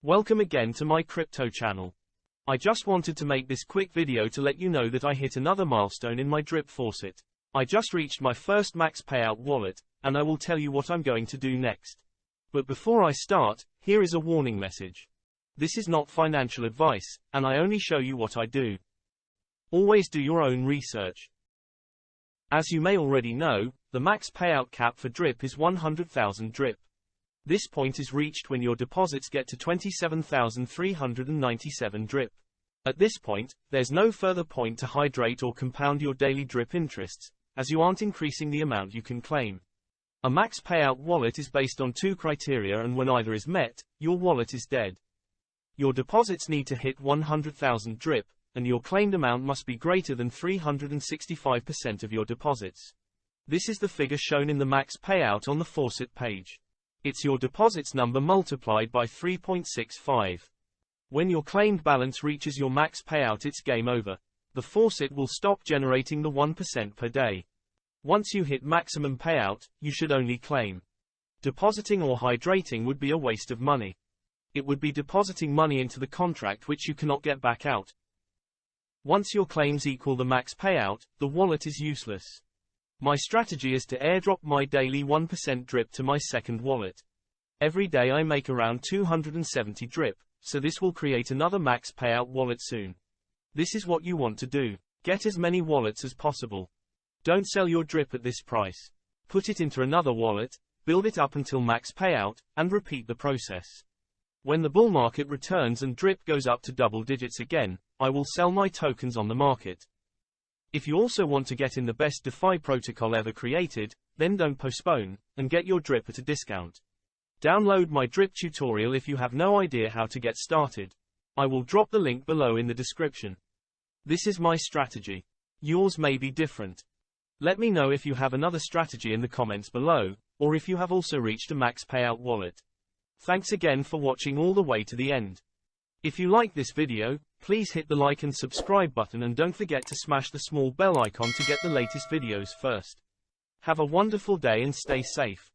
Welcome again to my crypto channel. I just wanted to make this quick video to let you know that I hit another milestone in my Drip Faucet. I just reached my first max payout wallet, and I will tell you what I'm going to do next. But before I start, here is a warning message. This is not financial advice, and I only show you what I do. Always do your own research. As you may already know, the max payout cap for Drip is 100,000 Drip. This point is reached when your deposits get to 27,397 Drip. At this point, there's no further point to hydrate or compound your daily Drip interests, as you aren't increasing the amount you can claim. A max payout wallet is based on two criteria, and when either is met, your wallet is dead. Your deposits need to hit 100,000 Drip, and your claimed amount must be greater than 365% of your deposits. This is the figure shown in the max payout on the Faucet page. It's your deposits number multiplied by 3.65. When your claimed balance reaches your max payout, it's game over. The Faucet will stop generating the 1% per day. Once you hit maximum payout, you should only claim. Depositing or hydrating would be a waste of money. It would be depositing money into the contract which you cannot get back out. Once your claims equal the max payout, the wallet is useless. My strategy is to airdrop my daily 1% Drip to my second wallet. Every day I make around 270 Drip, so this will create another max payout wallet soon. This is what you want to do. Get as many wallets as possible. Don't sell your Drip at this price. Put it into another wallet, build it up until max payout, and repeat the process. When the bull market returns and Drip goes up to double digits again, I will sell my tokens on the market. If you also want to get in the best DeFi protocol ever created, then don't postpone, and get your Drip at a discount. Download my Drip tutorial if you have no idea how to get started. I will drop the link below in the description. This is my strategy. Yours may be different. Let me know if you have another strategy in the comments below, or if you have also reached a max payout wallet. Thanks again for watching all the way to the end. If you like this video, please hit the like and subscribe button, and don't forget to smash the small bell icon to get the latest videos first. Have a wonderful day and stay safe.